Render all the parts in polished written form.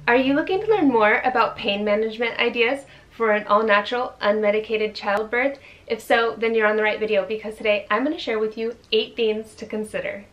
Are you looking to learn more about pain management ideas for an all-natural, unmedicated childbirth? If so, then you're on the right video because today I'm going to share with you 8 things to consider.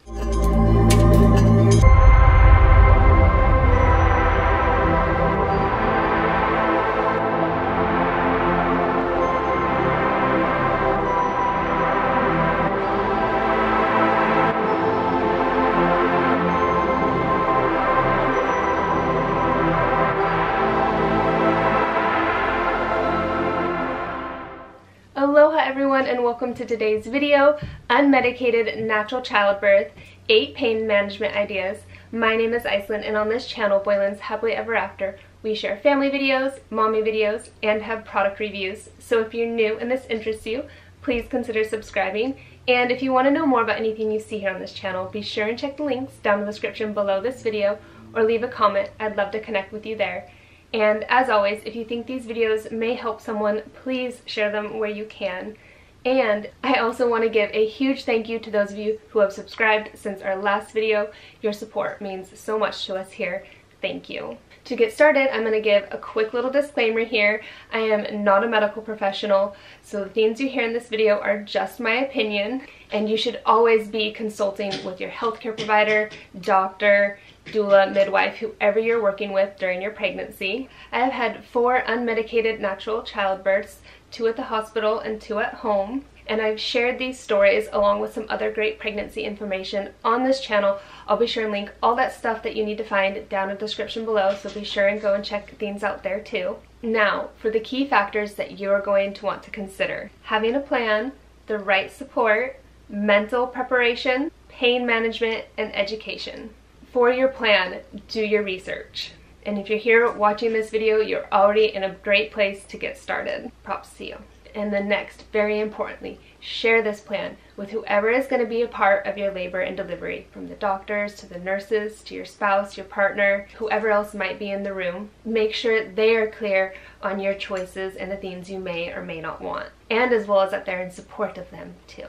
Aloha everyone and welcome to today's video, Unmedicated Natural Childbirth, 8 Pain Management Ideas. My name is Icelyn and on this channel, Boylan's Happily Ever After, we share family videos, mommy videos, and have product reviews. So if you're new and this interests you, please consider subscribing. And if you want to know more about anything you see here on this channel, be sure and check the links down in the description below this video or leave a comment. I'd love to connect with you there. And as always, if you think these videos may help someone, please share them where you can. And I also want to give a huge thank you to those of you who have subscribed since our last video. Your support means so much to us here. Thank you. To get started, I'm going to give a quick little disclaimer here. I am not a medical professional, so the things you hear in this video are just my opinion, and you should always be consulting with your healthcare provider, doctor, doula, midwife, whoever you're working with during your pregnancy. I have had 4 unmedicated natural childbirths, 2 at the hospital and 2 at home. And I've shared these stories along with some other great pregnancy information on this channel. I'll be sure and link all that stuff that you need to find down in the description below, so be sure and go and check things out there too. Now, for the key factors that you're going to want to consider. Having a plan, the right support, mental preparation, pain management, and education. For your plan, do your research. And if you're here watching this video, you're already in a great place to get started. Props to you. And then next, very importantly, share this plan with whoever is going to be a part of your labor and delivery, from the doctors to the nurses to your spouse, your partner, whoever else might be in the room. Make sure they are clear on your choices and the things you may or may not want, and as well as that they're in support of them too.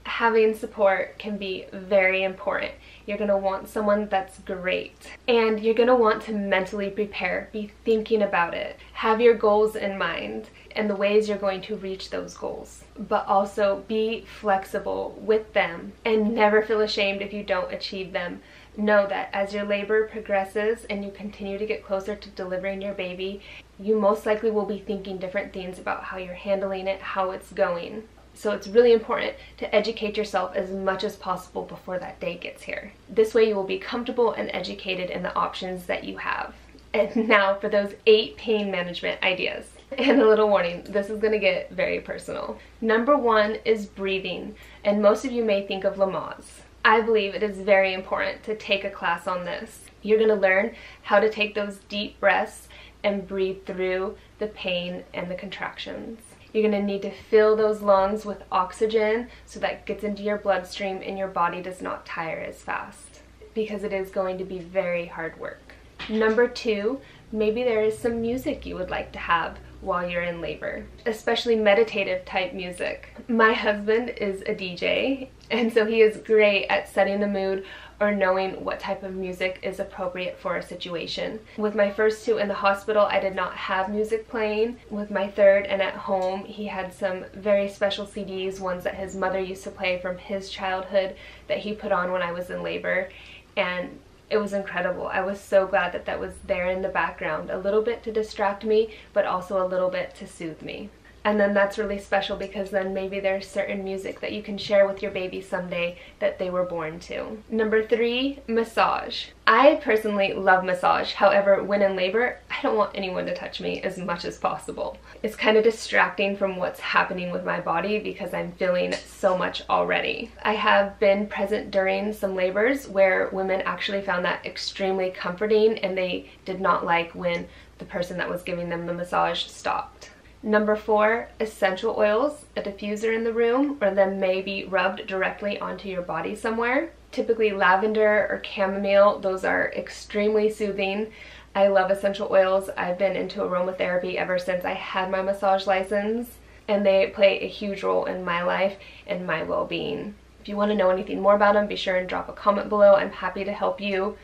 Having support can be very important. You're going to want someone that's great, and you're going to want to mentally prepare, be thinking about it, have your goals in mind and the ways you're going to reach those goals, but also be flexible with them and never feel ashamed if you don't achieve them. Know that as your labor progresses and you continue to get closer to delivering your baby, you most likely will be thinking different things about how you're handling it, how it's going. So it's really important to educate yourself as much as possible before that day gets here. This way you will be comfortable and educated in the options that you have. And now for those 8 pain management ideas. And a little warning, this is going to get very personal. Number 1 is breathing, and most of you may think of Lamaze. I believe it is very important to take a class on this. You're going to learn how to take those deep breaths and breathe through the pain and the contractions. You're going to need to fill those lungs with oxygen so that gets into your bloodstream and your body does not tire as fast, because it is going to be very hard work. Number 2, maybe there is some music you would like to have while you're in labor, especially meditative type music. My husband is a DJ, and so he is great at setting the mood or knowing what type of music is appropriate for a situation. With my first 2 in the hospital, I did not have music playing. With my 3rd and at home, he had some very special CDs, ones that his mother used to play from his childhood that he put on when I was in labor, and it was incredible. I was so glad that that was there in the background, a little bit to distract me, but also a little bit to soothe me. And then that's really special because then maybe there's certain music that you can share with your baby someday that they were born to. Number 3, massage. I personally love massage. However, when in labor, I don't want anyone to touch me as much as possible. It's kind of distracting from what's happening with my body because I'm feeling so much already. I have been present during some labors where women actually found that extremely comforting, and they did not like when the person that was giving them the massage stopped. Number 4, essential oils, a diffuser in the room, or them may be rubbed directly onto your body somewhere. Typically lavender or chamomile, those are extremely soothing. I love essential oils. I've been into aromatherapy ever since I had my massage license, and they play a huge role in my life and my well-being. If you want to know anything more about them, be sure and drop a comment below. I'm happy to help you.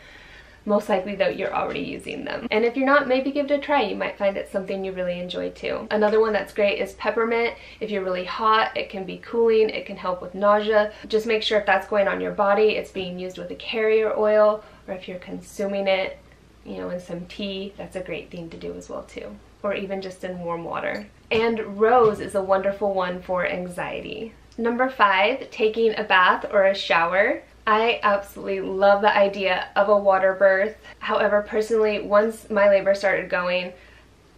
Most likely though, you're already using them. And if you're not, maybe give it a try. You might find it something you really enjoy too. Another one that's great is peppermint. If you're really hot, it can be cooling, it can help with nausea. Just make sure if that's going on your body, it's being used with a carrier oil, or if you're consuming it, you know, in some tea, that's a great thing to do as well too. Or even just in warm water. And rose is a wonderful one for anxiety. Number 5, taking a bath or a shower. I absolutely love the idea of a water birth. However, personally, once my labor started going,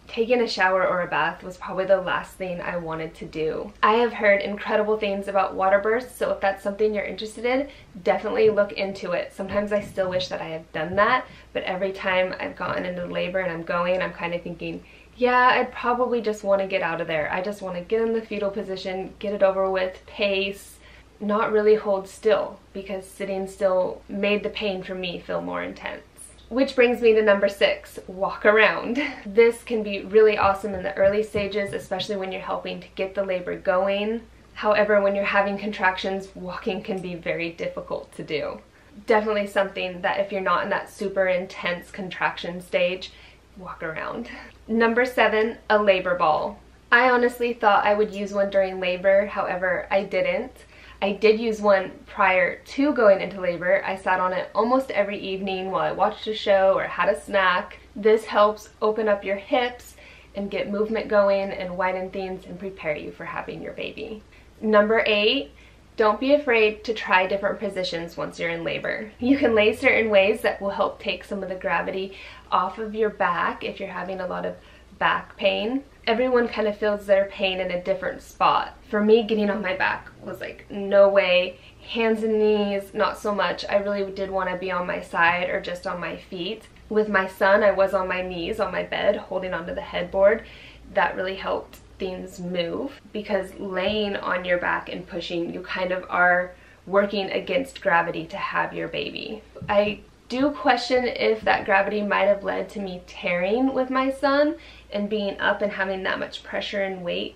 taking a shower or a bath was probably the last thing I wanted to do. I have heard incredible things about water births, so if that's something you're interested in, definitely look into it. Sometimes I still wish that I had done that, but every time I've gotten into labor and I'm going, I'm kind of thinking, yeah, I'd probably just want to get out of there. I just want to get in the fetal position, get it over with, pace, not really hold still, because sitting still made the pain for me feel more intense. Which brings me to number 6, walk around. This can be really awesome in the early stages, especially when you're helping to get the labor going. However, when you're having contractions, walking can be very difficult to do. Definitely something that if you're not in that super intense contraction stage, walk around. Number 7, a labor ball. I honestly thought I would use one during labor, however, I didn't. I did use one prior to going into labor. I sat on it almost every evening while I watched a show or had a snack. This helps open up your hips and get movement going and widen things and prepare you for having your baby. Number 8, don't be afraid to try different positions once you're in labor. You can lay certain ways that will help take some of the gravity off of your back if you're having a lot of back pain. Everyone kind of feels their pain in a different spot. For me, getting on my back was like, no way. Hands and knees, not so much. I really did want to be on my side or just on my feet. With my son, I was on my knees on my bed, holding onto the headboard. That really helped things move, because laying on your back and pushing, you kind of are working against gravity to have your baby. I do question if that gravity might have led to me tearing with my son and being up and having that much pressure and weight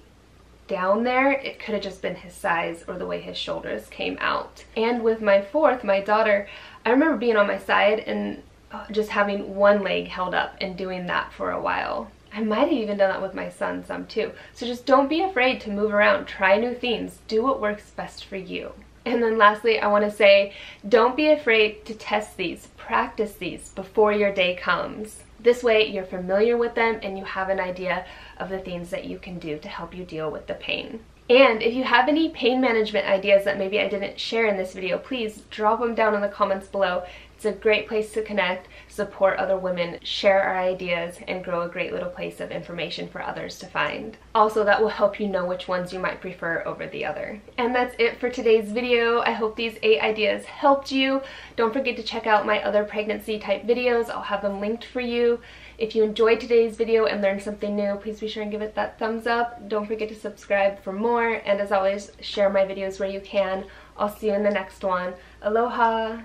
down there. It could have just been his size or the way his shoulders came out. And with my 4th, my daughter, I remember being on my side and just having one leg held up and doing that for a while. I might have even done that with my son some too. So just don't be afraid to move around, try new things, do what works best for you. And then lastly, I want to say, don't be afraid to test these, practice these before your day comes. This way you're familiar with them and you have an idea of the things that you can do to help you deal with the pain. And if you have any pain management ideas that maybe I didn't share in this video, please drop them down in the comments below. It's a great place to connect, support other women, share our ideas, and grow a great little place of information for others to find. Also, that will help you know which ones you might prefer over the other. And that's it for today's video. I hope these 8 ideas helped you. Don't forget to check out my other pregnancy type videos. I'll have them linked for you. If you enjoyed today's video and learned something new, please be sure and give it that thumbs up. Don't forget to subscribe for more, and as always, share my videos where you can. I'll see you in the next one. Aloha!